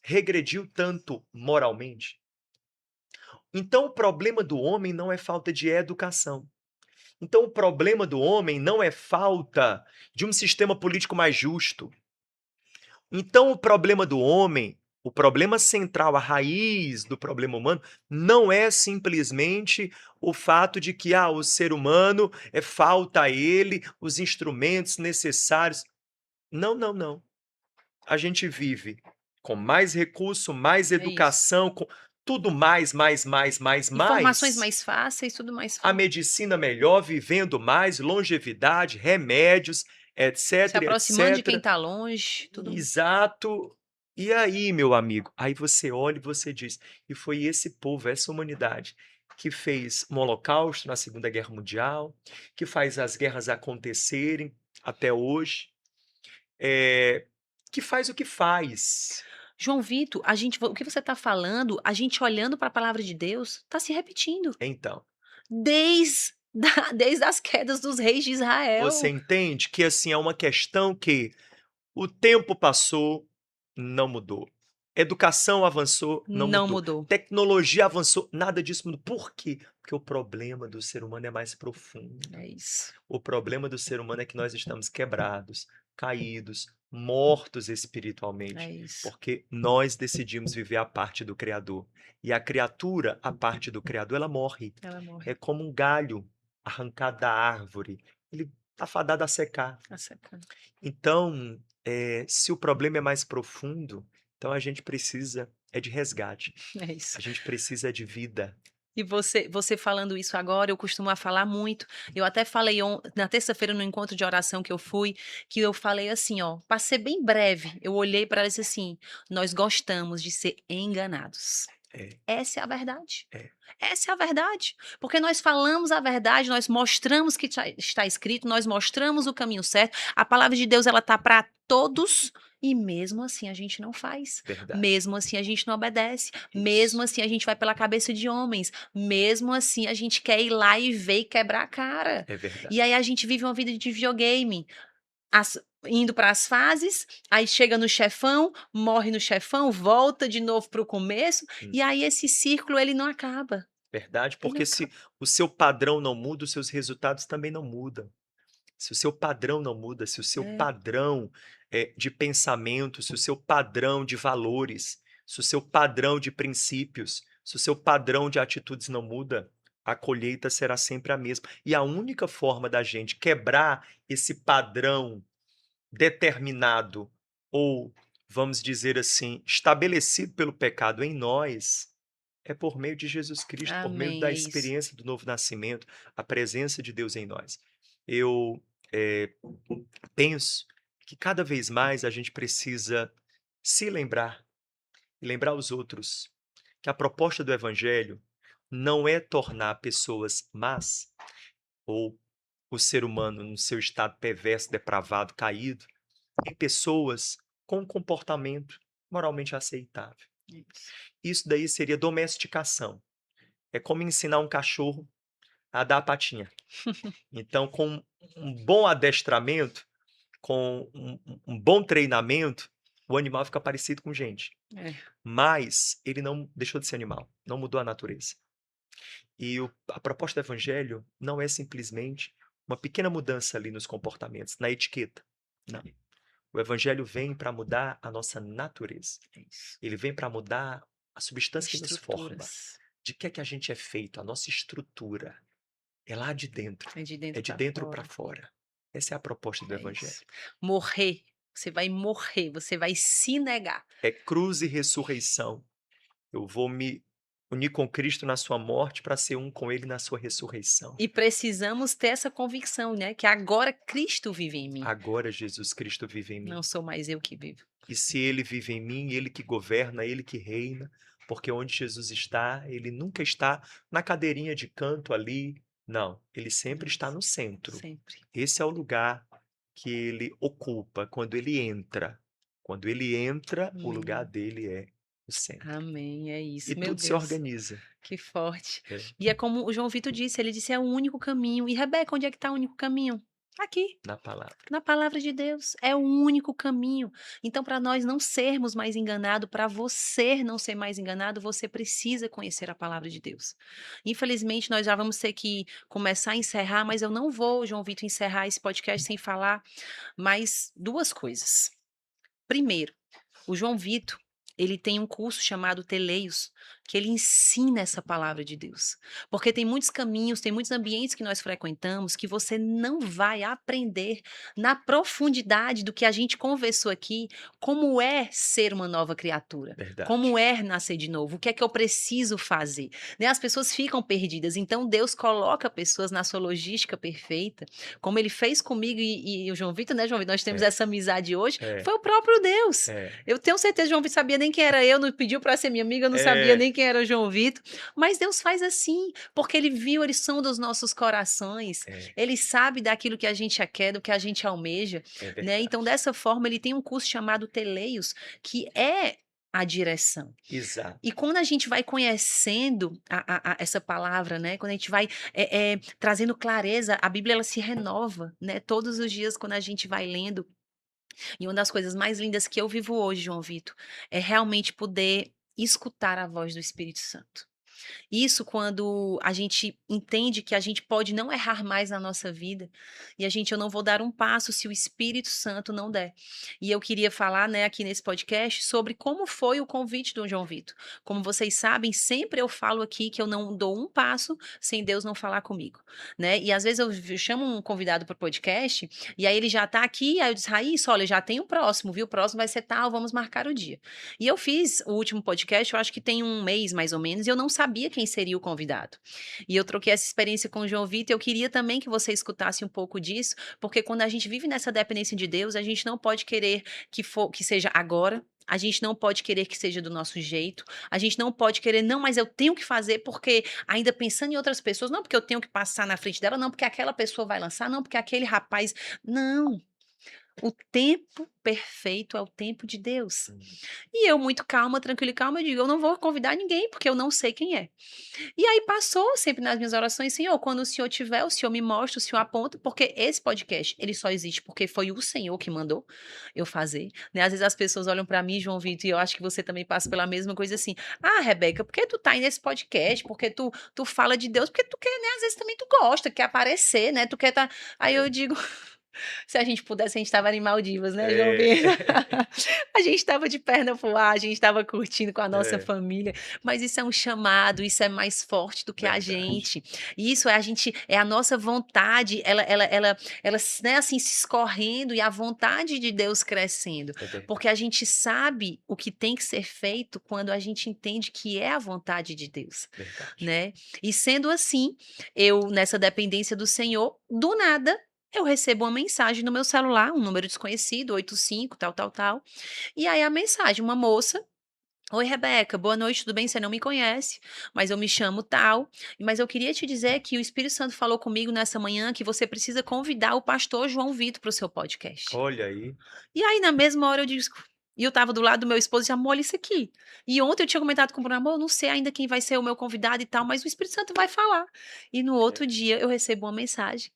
regrediu tanto moralmente. Então o problema do homem não é falta de educação. Então o problema do homem não é falta de um sistema político mais justo. Então o problema do homem, o problema central, a raiz do problema humano, não é simplesmente o fato de que o ser humano falta a ele os instrumentos necessários. Não, não, não. A gente vive com mais recurso, mais É isso. educação, com tudo mais, Informações mais. mais fáceis, tudo mais A fácil. medicina melhor, vivendo mais, longevidade, remédios, Se etc, aproximando de quem etc. está longe, tudo. Exato. E aí, meu amigo? Aí você olha e você diz: "E foi esse povo, essa humanidade, que fez um holocausto na Segunda Guerra Mundial, que faz as guerras acontecerem até hoje, eh, que faz o que faz". João Vitor, o que você está falando, a gente olhando para a palavra de Deus, está se repetindo. Então, Desde as quedas dos reis de você Israel. entende que, assim, é uma questão que o tempo passou, não mudou. Educação avançou, não Não mudou. mudou. Tecnologia avançou, nada disso mudou. Por quê? Porque o problema do ser humano é mais profundo. É isso. O problema do ser humano é que nós estamos quebrados, caídos, mortos É espiritualmente, isso. porque nós decidimos viver a parte do Criador. E a criatura, a parte do Criador, ela morre. Ela morre. É como um galho arrancado da árvore. Ele está fadado a secar. A secar. Então, se o problema é mais profundo, então a gente precisa de resgate, É isso. a gente precisa de vida. E você falando isso agora, eu costumo falar muito. Eu até falei na terça-feira no encontro de oração que eu fui, que eu falei assim, ó, para ser bem breve, eu olhei para ela e disse assim: "Nós gostamos de ser enganados". É, Essa é a verdade. é, Essa é a verdade, porque nós falamos a verdade, nós mostramos que está escrito, nós mostramos o caminho certo, a palavra de Deus ela tá para todos e mesmo assim a gente não faz, verdade. mesmo assim a gente não obedece, mesmo Isso, assim a gente vai pela cabeça de homens, mesmo assim a gente quer ir lá e ver e quebrar a cara. é E verdade. aí a gente vive uma vida de videogame, indo para as fases, aí chega no chefão, morre no chefão, volta de novo para o começo, Hum, e aí esse círculo ele não acaba. verdade, Ele não porque se acaba. o seu padrão não muda, os seus resultados também não mudam. Se o seu padrão não muda, se o seu É, padrão, de pensamento, se o seu padrão de valores, se o seu padrão de princípios, se o seu padrão de atitudes não muda, a colheita será sempre a mesma. E a única forma da gente quebrar esse padrão determinado ou, vamos dizer assim, estabelecido pelo pecado em nós, é por meio de Jesus Cristo, por meio amém, da é isso. experiência do novo nascimento, a presença de Deus em nós. Eu, penso que cada vez mais a gente precisa se lembrar e lembrar os outros que a proposta do evangelho não é tornar pessoas más ou o ser humano no seu estado perverso, depravado, caído, em pessoas com um comportamento moralmente aceitável. Isso. Isso daí seria domesticação. É como ensinar um cachorro a dar a patinha. Então, com um bom adestramento, com um bom treinamento, o animal fica parecido com gente. É, Mas ele não deixou de ser animal, não mudou a natureza. E a proposta do evangelho não é simplesmente uma pequena mudança ali nos comportamentos, na etiqueta. Não. O evangelho vem para mudar a nossa natureza. é isso. Ele vem para mudar a substância que nos forma. Estruturas. De que a gente é feito, a nossa estrutura. É lá de dentro. É de É dentro de para dentro para fora. fora. Essa é a proposta do É evangelho. isso. Morrer. Você vai morrer, você vai se negar. É cruz e ressurreição. Eu vou me unir com Cristo na sua morte para ser um com ele na sua ressurreição. E precisamos ter essa convicção, né? Que agora Cristo vive em mim. Agora Jesus Cristo vive em Não mim. sou mais eu que vivo. E se ele vive em mim, ele que governa, ele que reina, porque onde Jesus está, ele nunca está na cadeirinha de canto ali. Não, ele sempre está Isso. no centro. Sempre. Esse é o lugar que ele ocupa quando ele entra. Quando ele entra, o lugar Amém. dele é o centro. Amém. É E isso. Meu tudo se Deus. organiza. Que forte. É, E é como o João Vitor disse, ele disse: "É o único caminho". E Rebeca, onde é que está o único caminho? Aqui, na palavra. na palavra de Deus. É o único caminho. Então, para nós não sermos mais enganados, para você não ser mais enganado, você precisa conhecer a palavra de Deus. Infelizmente, nós já vamos ter que começar a encerrar, mas eu não vou, João Vitor, encerrar esse podcast sem falar mais 2 coisas. Primeiro, o João Vitor, ele tem um curso chamado Teleios, que ele ensina essa palavra de Deus. Porque tem muitos caminhos, tem muitos ambientes que nós frequentamos que você não vai aprender na profundidade do que a gente conversou aqui, como é ser uma nova criatura, Verdade. como é nascer de novo, o que é que eu preciso fazer. Né? As pessoas ficam perdidas, então Deus coloca pessoas na sua logística perfeita, como ele fez comigo e o João Vitor, né, João Vitor? Nós temos É, essa amizade hoje, é, foi o próprio Deus. é, Eu tenho certeza, João Vitor sabia nem quem era eu, não pediu para ser minha amiga, eu não sabia é, nem quem era o João Vitor, mas Deus faz assim, porque ele viu, ele sonda os nossos corações, é, ele sabe daquilo que a gente quer, do que a gente almeja, é né? Então, verdade. dessa forma, ele tem um curso chamado Teleios, que é a direção. E Exato. quando a gente vai conhecendo essa palavra, né? Quando a gente vai trazendo clareza, a Bíblia ela se renova, né? Todos os dias, quando a gente vai lendo. E uma das coisas mais lindas que eu vivo hoje, João Vitor, é realmente poder escutar a voz do Espírito Santo. Isso quando a gente entende que a gente pode não errar mais na nossa vida, e eu não vou dar um passo se o Espírito Santo não der. E eu queria falar, né, aqui nesse podcast sobre como foi o convite do João Vitor. Como vocês sabem, sempre eu falo aqui que eu não dou um passo sem Deus não falar comigo, né? E às vezes eu chamo um convidado para o podcast, e aí ele já tá aqui, aí eu disse: "Raíssa, olha, já tem o próximo, viu? O próximo vai ser tal, vamos marcar o dia". E eu fiz o último podcast, eu acho que tem um mês mais ou menos, e eu não sabia sabia quem seria o convidado. E eu troquei essa experiência com o João Vitor, eu queria também que você escutasse um pouco disso, porque quando a gente vive nessa dependência de Deus, a gente não pode querer que seja agora, a gente não pode querer que seja do nosso jeito, a gente não pode querer, não, mas eu tenho que fazer porque ainda pensando em outras pessoas, não porque eu tenho que passar na frente dela, não porque aquela pessoa vai lançar, não porque aquele rapaz, não. O tempo perfeito é o tempo de Deus. Hum. E eu muito calma, tranquila e calma, eu digo: "Eu não vou convidar ninguém, porque eu não sei quem é". E aí passou sempre nas minhas orações: "Senhor, quando o Senhor tiver, o Senhor me mostra, o Senhor aponta", porque esse podcast, ele só existe porque foi o Senhor que mandou eu fazer, né. Às vezes as pessoas olham pra mim, João Vitor, e eu acho que você também passa pela mesma coisa assim: "Ah, Rebeca, por que tu tá aí nesse podcast? Porque tu fala de Deus, porque tu quer, né, às vezes também tu gosta, quer aparecer, né, tu quer tá". Aí eu É. digo: se a gente pudesse, a gente estava em Maldivas, né, João É. Vitor? A gente estava de perna pro ar, a gente estava curtindo com a nossa É, família, mas isso é um chamado, isso é mais forte do que a verdade. gente. Isso é a gente é a nossa vontade, ela, né, assim, se escorrendo e a vontade de Deus crescendo, É porque a verdade, gente sabe o que tem que ser feito quando a gente entende que é a vontade de Deus, verdade. né. E sendo assim, eu nessa dependência do Senhor, do nada, eu recebo uma mensagem no meu celular, um número desconhecido, 85 tal, tal, tal, e aí a mensagem, uma moça: "Oi Rebeca, boa noite, tudo bem? Você não me conhece, mas eu me chamo tal, mas eu queria te dizer que o Espírito Santo falou comigo nessa manhã que você precisa convidar o pastor João Vitor para o seu podcast". Olha aí. E aí na mesma hora eu disse e eu estava do lado do meu esposo e disse: "Amor, olha isso aqui". E ontem eu tinha comentado com o Bruno: "Amor, eu não sei ainda quem vai ser o meu convidado e tal, mas o Espírito Santo vai falar". E no outro É, dia eu recebo uma mensagem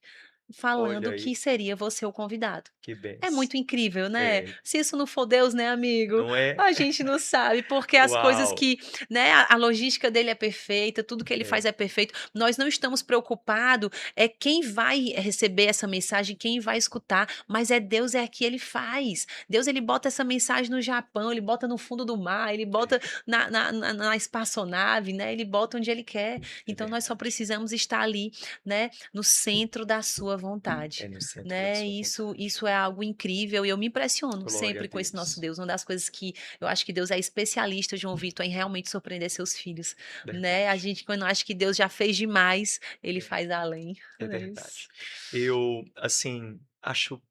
olha falando aí, que seria você o convidado. que É benção. muito incrível, né. É, Se isso não for Deus, né, amigo, não é? a gente não sabe, porque as coisas Uau! que, né, a logística dele é perfeita, tudo que ele É, faz é perfeito. Nós não estamos preocupado é quem vai receber essa mensagem, quem vai escutar, mas é Deus, é que ele faz. Deus, ele bota essa mensagem no Japão, ele bota no fundo do mar, ele bota na espaçonave, né, ele bota onde ele quer. é Então nós só verdade. precisamos estar ali, né, no centro da sua vontade. É no centro da Né, sua isso vontade. é algo incrível e eu me impressiono Glória a sempre com esse nosso Deus. Deus, uma das coisas que eu acho que Deus é especialista, João Vitor, em realmente surpreender seus filhos, né, a Verdade. gente quando acha que Deus já fez demais, ele É, faz além, é é isso. verdade. Eu, assim, acho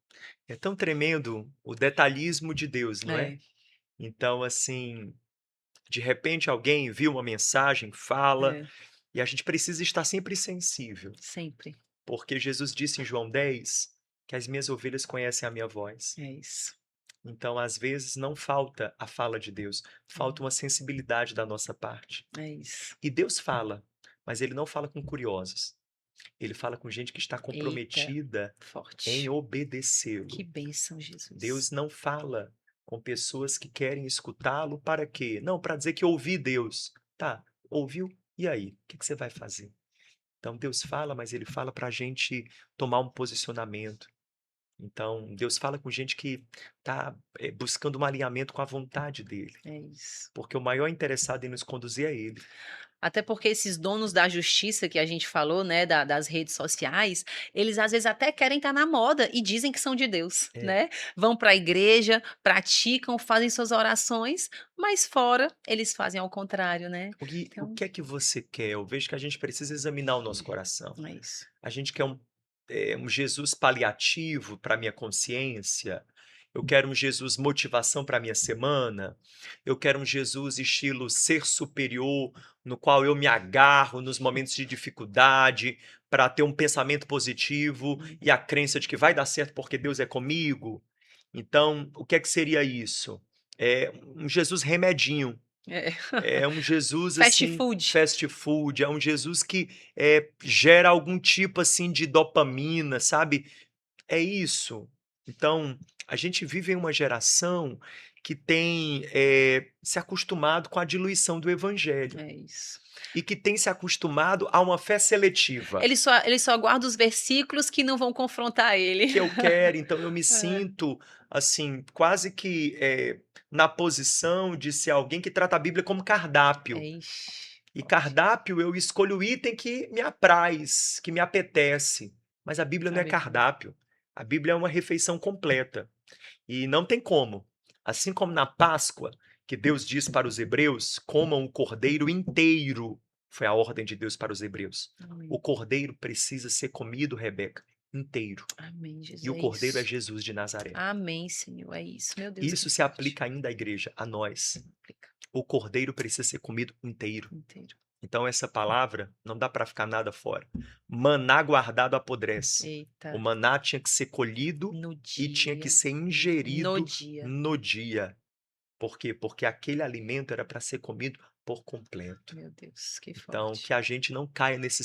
tão tremendo o detalhismo de Deus, não é? É, Então, assim, de repente alguém envia uma mensagem, fala, é, e a gente precisa estar sempre sensível, sempre, porque Jesus disse em João 10 que as minhas ovelhas conhecem a minha voz. é isso, Então, às vezes, não falta a fala de Deus, falta uma sensibilidade da nossa parte. é isso. E Deus fala, mas ele não fala com curiosos. Ele fala com gente que está Eita, comprometida em forte. Que obedecê-lo. bênção, Deus Jesus. não fala com pessoas que querem escutá-lo para quê? Não, para dizer que ouvi Deus. Tá, ouviu? E aí? O que que você vai fazer? Então Deus fala, mas ele fala para a gente tomar um posicionamento. Então Deus fala com gente que está buscando um alinhamento com a vontade dele, É isso. porque o maior interessado em nos conduzir é ele. Até porque esses donos da justiça que a gente falou, né, das redes sociais, eles às vezes até querem estar na moda e dizem que são de Deus, É. né. Vão para a igreja, praticam, fazem suas orações, mas fora eles fazem ao contrário, né. O Então, que é que você quer? Eu vejo que a gente precisa examinar o nosso coração. é isso. A gente quer um Jesus paliativo para minha consciência, eu quero um Jesus motivação para minha semana, eu quero um Jesus estilo ser superior, no qual eu me agarro nos momentos de dificuldade, para ter um pensamento positivo Hum, e a crença de que vai dar certo porque Deus é comigo. Então, o que é que seria isso? É um Jesus remedinho. é. É um Jesus, Fast assim, food. fast food, é um Jesus que, gera algum tipo, assim, de dopamina, sabe. É isso. Então, a gente vive em uma geração que tem, se acostumado com a diluição do evangelho, É isso. e que tem se acostumado a uma fé seletiva, Ele só guarda os versículos que não vão confrontar ele. que eu quero, então eu me É. sinto, assim, quase que, na posição de ser alguém que trata a Bíblia como É, cardápio. ixi, E forte. cardápio eu escolho o item que me apraz, que me apetece, mas a Bíblia não É é verdade. cardápio, a Bíblia é uma refeição completa, e não tem como. Assim como na Páscoa, que Deus diz para os hebreus: "Comam o cordeiro inteiro", Foi a ordem de Deus para os hebreus. O Amém. cordeiro precisa ser comido, Rebeca, inteiro. Amém, E Jesus, o é cordeiro é isso. Jesus de Nazaré. Amém, Senhor, é isso. Meu Deus, que Isso se forte. aplica ainda à igreja, a nós. Aplica O cordeiro precisa ser comido inteiro. inteiro. Então essa palavra não dá para ficar nada fora. Maná guardado apodrece. O Eita, maná tinha que ser colhido no e tinha que dia, ser no ingerido dia. no dia. Por quê? Porque aquele alimento era para ser comido por completo. Meu Deus, que Então, forte. que a gente não caia nessa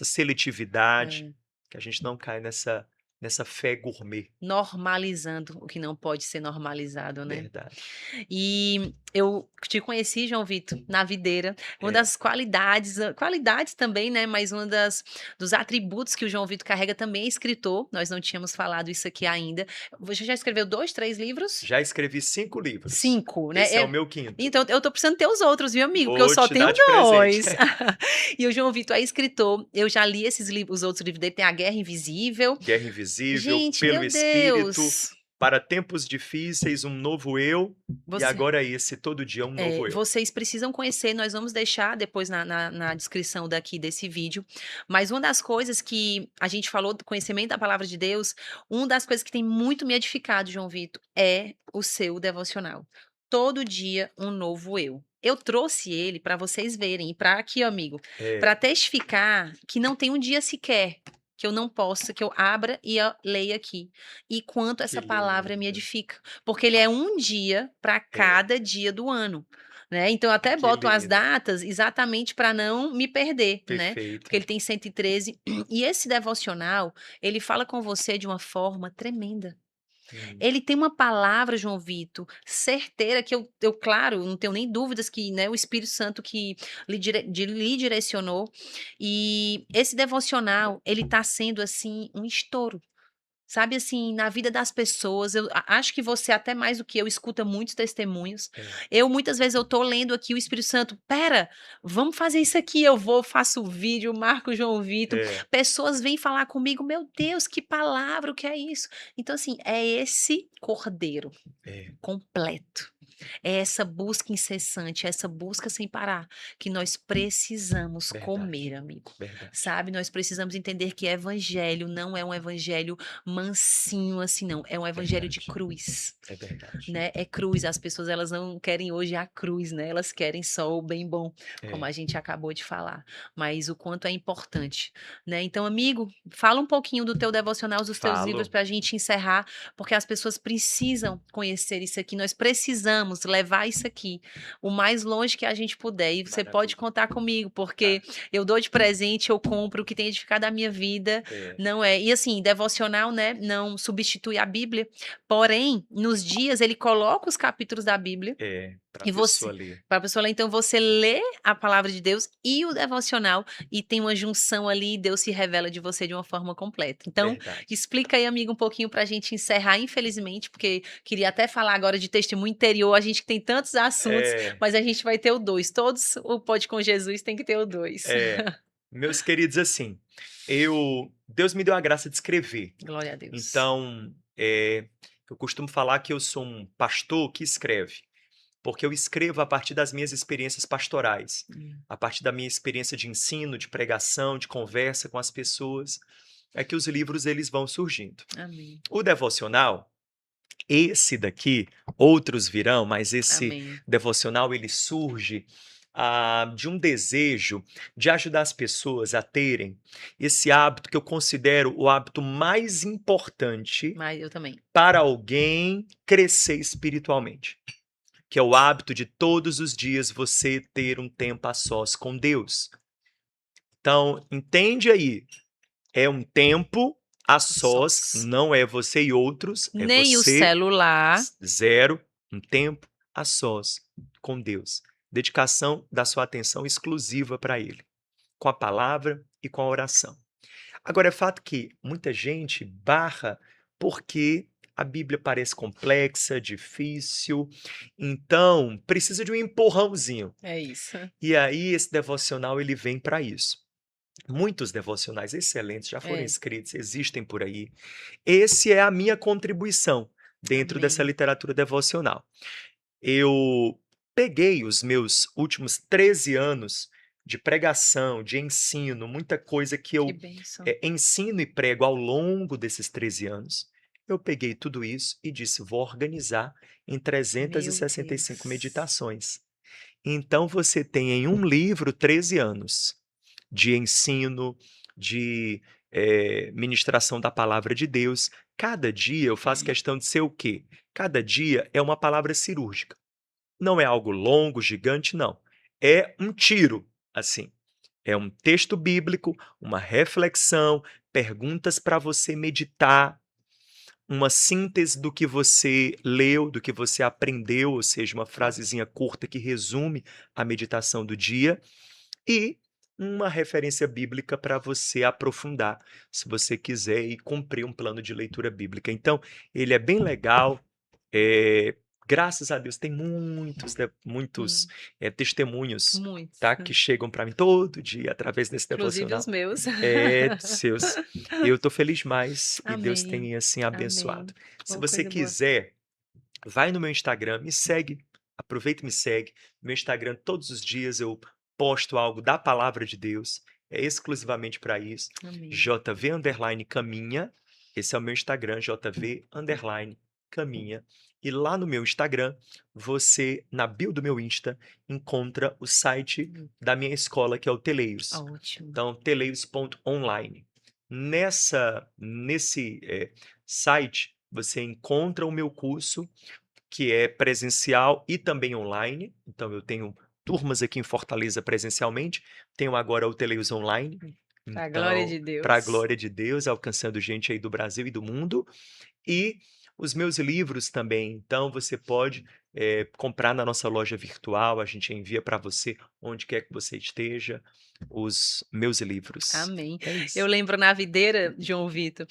seletividade, É. que a gente não caia nessa fé gourmet. Normalizando o que não pode ser normalizado, né? Verdade. E eu te conheci, João Vitor, na videira. Uma É, das qualidades também, né? Mas dos atributos que o João Vitor carrega também é escritor. Nós não tínhamos falado isso aqui ainda. Você já escreveu 2, 3 livros? já escrevi 5 livros. 5, né? Esse é o meu quinto. Então, eu tô precisando ter os outros, viu, amigo? Porque eu Vou só te tenho dar de presente. 2. E o João Vitor é escritor. Eu já li esses livros, os outros livros dele. Tem A Guerra Invisível. Guerra Invisível, Gente, Pelo meu Espírito, Deus! Para Tempos Difíceis, Um Novo Eu, e Você, agora esse, Todo Dia Um Novo Eu. vocês precisam conhecer, nós vamos deixar depois na descrição daqui desse vídeo. Mas uma das coisas que a gente falou do conhecimento da palavra de Deus, uma das coisas que tem muito me edificado, João Vitor, é o seu devocional. Todo dia um novo eu. Eu trouxe ele para vocês verem, e para aqui, amigo, para É, testificar que não tem um dia sequer que eu não possa, que eu abra e leia aqui. E quanto que essa palavra me lindo. edifica. Porque ele é um dia para É, cada dia do ano. Né? Então, eu até que boto as lindo. datas exatamente para não me perder, né? Porque Perfeito. ele tem 113. E esse devocional, ele fala com você de uma forma tremenda. Hum, Ele tem uma palavra, João Vitor, certeira, que eu claro, não tenho nem dúvidas que, né, o Espírito Santo que lhe direcionou. E esse devocional, ele está sendo, assim, um estouro. Sabe, assim, na vida das pessoas, eu acho que você, até mais do que eu, escuta muitos testemunhos. é, Muitas vezes, eu tô lendo aqui o Espírito Santo, pera, vamos fazer isso aqui. Eu vou, faço o vídeo, marco o João Vitor. é, Pessoas vêm falar comigo, meu Deus, que palavra, o que é isso? Então, assim, é esse cordeiro é, completo. É essa busca incessante, essa busca sem parar, que nós precisamos comer, verdade, amigo. verdade, Sabe? Nós precisamos entender que evangelho não é um evangelho mansinho assim, não. É um evangelho de verdade, cruz, é verdade. né? É cruz. As pessoas, elas não querem hoje a cruz, né? Elas querem só o bem bom, como É, a gente acabou de falar. Mas o quanto é importante, né? Então, amigo, fala um pouquinho do teu devocional, dos teus livros, falo. para a gente encerrar, porque as pessoas precisam conhecer isso aqui. Nós precisamos levar isso aqui o mais longe que a gente puder. E você pode Maravilha. contar comigo, Tá. porque eu dou de presente, eu compro o que tem edificado a minha vida, É, não é? E assim, devocional, né, não substitui a Bíblia, porém, nos dias ele coloca os capítulos da Bíblia para a e você, pessoa ler. para a pessoa ler, então você lê a palavra de Deus e o devocional e tem uma junção ali e Deus se revela de você de uma forma completa. Então, Verdade. explica aí, amigo, um pouquinho para a gente encerrar, infelizmente, porque queria até falar agora de testemunho interior, a gente tem tantos assuntos, É, mas a gente vai ter o 2. Todos o Pode com Jesus tem que ter o 2. é. Meus queridos, assim, Deus me deu a graça de escrever. Glória a Deus. Então, eu costumo falar que eu sou um pastor que escreve, porque eu escrevo a partir das minhas experiências pastorais, Hum, a partir da minha experiência de ensino, de pregação, de conversa com as pessoas, é que os livros eles vão surgindo. Amém. O devocional, esse daqui, outros virão, mas esse Amém. devocional ele surge de um desejo de ajudar as pessoas a terem esse hábito que eu considero o hábito mais importante Mas eu também. para alguém crescer espiritualmente, que é o hábito de todos os dias você ter um tempo a sós com Deus. Então, entende aí, é um tempo a sós, Sós. não é você e outros, é Nem o você, celular. zero, um tempo a sós com Deus. Dedicação da sua atenção exclusiva para Ele, com a palavra e com a oração. Agora, é fato que muita gente barra porque a Bíblia parece complexa, difícil, então precisa de um empurrãozinho. É isso. E aí esse devocional ele vem para isso. Muitos devocionais excelentes já foram É. escritos, existem por aí. Esse é a minha contribuição dentro dessa Amém. literatura devocional. Eu peguei os meus últimos 13 anos de pregação, de ensino, muita coisa que Que eu, bênção. ensino e prego ao longo desses 13 anos, eu peguei tudo isso e disse: "Vou organizar em Meu 365 Deus. meditações". Então você tem em um livro 13 anos de ensino, de, ministração da palavra de Deus. Cada dia eu faço questão de ser o quê? Cada dia é uma palavra cirúrgica. Não é algo longo, gigante, não. É um tiro, assim. É um texto bíblico, uma reflexão, perguntas para você meditar, uma síntese do que você leu, do que você aprendeu, ou seja, uma frasezinha curta que resume a meditação do dia e uma referência bíblica para você aprofundar, se você quiser e cumprir um plano de leitura bíblica. Então, ele é bem legal, eh, graças a Deus tem muitos, Hum, testemunhos, muito. tá, que chegam para mim todo dia através desse Inclusive os devocional. meus. É, seus eu estou feliz demais e Deus Amém, tem, assim, abençoado. amém. Se Oh, você coisa boa. quiser, vai no meu Instagram, me segue, aproveita e me segue. No meu Instagram, todos os dias eu posto algo da palavra de Deus, é exclusivamente para isso. Amém. JV_caminha, esse é o meu Instagram, JV_caminha. E lá no meu Instagram, você, na bio do meu Insta, encontra o site Hum, da minha escola, que é o Teleios. ótimo. Então, teleios.online. Nesse site, você encontra o meu curso que é presencial e também online. Então eu tenho turmas aqui em Fortaleza presencialmente, tenho agora o Teleios Online. Pra glória Então, de para a Deus. glória de Deus, alcançando gente aí do Brasil e do mundo. E os meus livros também. Então você pode, comprar na nossa loja virtual, a gente envia para você onde quer que você esteja, os meus livros. Amém. É Eu isso. lembro na videira, João Vitor,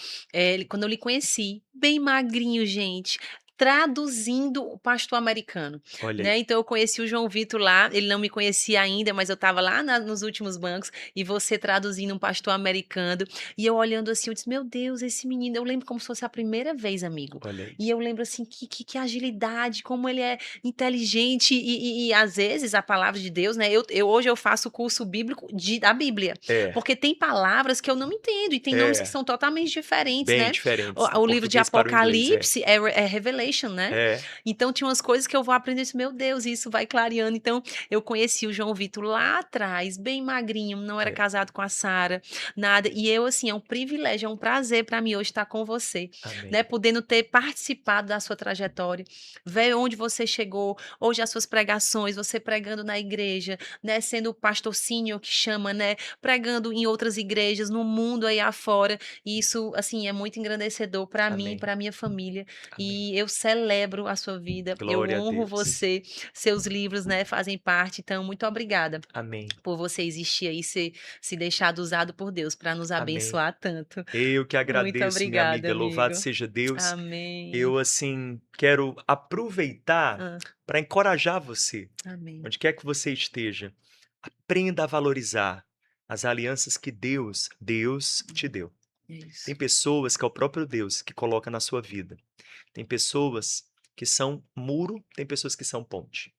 quando eu lhe conheci, bem magrinho, gente, traduzindo o pastor americano, Olha aí, né. Então eu conheci o João Vitor lá, ele não me conhecia ainda, mas eu estava lá nos últimos bancos, e você traduzindo um pastor americano, e eu olhando assim, eu disse: "Meu Deus, esse menino", eu lembro como se fosse a primeira vez, amigo. olha aí. E eu lembro assim, que agilidade, como ele é inteligente e às vezes a palavra de Deus, né, eu hoje eu faço o curso bíblico da Bíblia, É, porque tem palavras que eu não entendo e tem nomes que é, são totalmente diferentes, bem né. diferentes do O livro de português para o inglês, é. Apocalipse é Revelation, né. É, Então tinha umas coisas que eu vou aprender, e meu Deus, isso vai clareando. Então eu conheci o João Vitor lá atrás, bem magrinho, não era é. casado com a Sara, nada. E eu, assim, é um privilégio, é um prazer para mim hoje estar com você, Amém. né, podendo ter participado da sua trajetória, ver onde você chegou, hoje as suas pregações, você pregando na igreja, né, sendo o pastor sênior que chama, né, pregando em outras igrejas no mundo aí afora, e isso, assim, é muito engrandecedor para mim e Amém, pra minha família, amém. e eu celebro a sua vida, eu Glória a honro Deus. você, seus livros, né, fazem parte, então muito obrigada Amém, por você existir aí, se deixado usado por Deus para nos amém. abençoar tanto. Eu que Muito agradeço, minha obrigada, amiga, louvado amigo. seja Deus. Amém. Eu, assim, quero aproveitar Hã. para encorajar você, Amém. onde quer que você esteja, aprenda a valorizar as alianças que Deus te deu. É Tem isso. pessoas que é o próprio Deus que coloca na sua vida. Tem pessoas que são muro, tem pessoas que são ponte.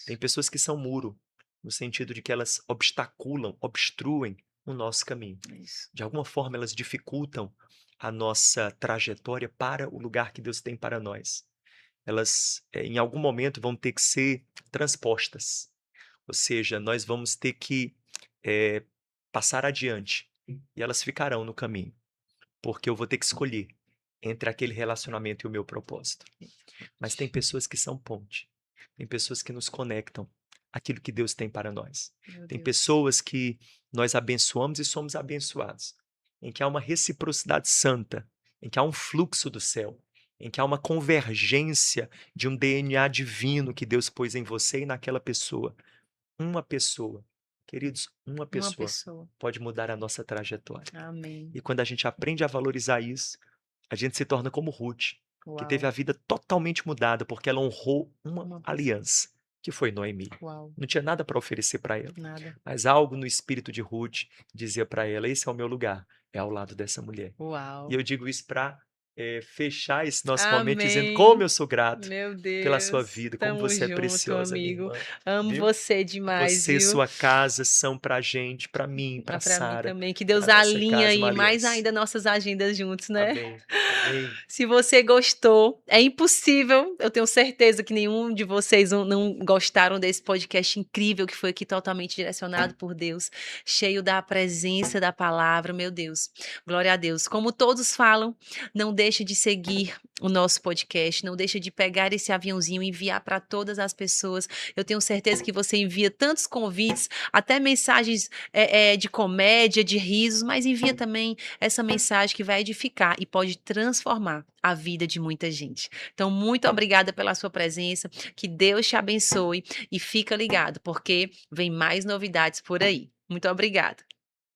Tem Isso. pessoas que são muro, no sentido de que elas obstaculam, obstruem o nosso caminho. É isso. De alguma forma, elas dificultam a nossa trajetória para o lugar que Deus tem para nós. Elas, em algum momento, vão ter que ser transpostas. Ou seja, nós vamos ter que eh, passar adiante e elas ficarão no caminho, porque eu vou ter que escolher entre aquele relacionamento e o meu propósito. Mas tem pessoas que são ponte. Tem pessoas que nos conectam àquilo que Deus tem para nós. Meu Tem Deus. pessoas que nós abençoamos e somos abençoados, em que há uma reciprocidade santa, em que há um fluxo do céu, em que há uma convergência de um DNA divino que Deus pôs em você e naquela pessoa. Uma pessoa, queridos, uma Uma pessoa pessoa. pode mudar a nossa trajetória. Amém. E quando a gente aprende a valorizar isso, a gente se torna como Ruth, que teve Uau. a vida totalmente mudada, porque ela honrou uma Uma pessoa. aliança, que foi Noemi. Uau. Não tinha nada para oferecer para ela, Nada. mas algo no espírito de Ruth dizia para ela: esse é o meu lugar, é ao lado dessa mulher. E Uau. eu digo isso para fechar esse nosso momento dizendo como Amém. eu sou grato Meu pela sua Deus, vida, como tamo você é junto, preciosa, minha amigo. irmã, Amo viu. você demais, Você e viu. sua casa são pra gente, pra mim, Ah, pra pra mim Sara, também. Que pra Deus nossa alinhe casa, uma aí mais aliança. ainda nossas agendas juntos, né. Amém, amém. Se você gostou, é impossível, eu tenho certeza que nenhum de vocês não gostaram desse podcast incrível que foi aqui totalmente direcionado por Deus, cheio da presença da palavra, meu Deus, glória a Deus. Como todos falam, não deixe de seguir o nosso podcast, não deixa de pegar esse aviãozinho e enviar para todas as pessoas. Eu tenho certeza que você envia tantos convites, até mensagens de comédia, de risos, mas envia também essa mensagem que vai edificar e pode transformar a vida de muita gente. Então, muito obrigada pela sua presença, que Deus te abençoe e fica ligado, porque vem mais novidades por aí. Muito obrigada.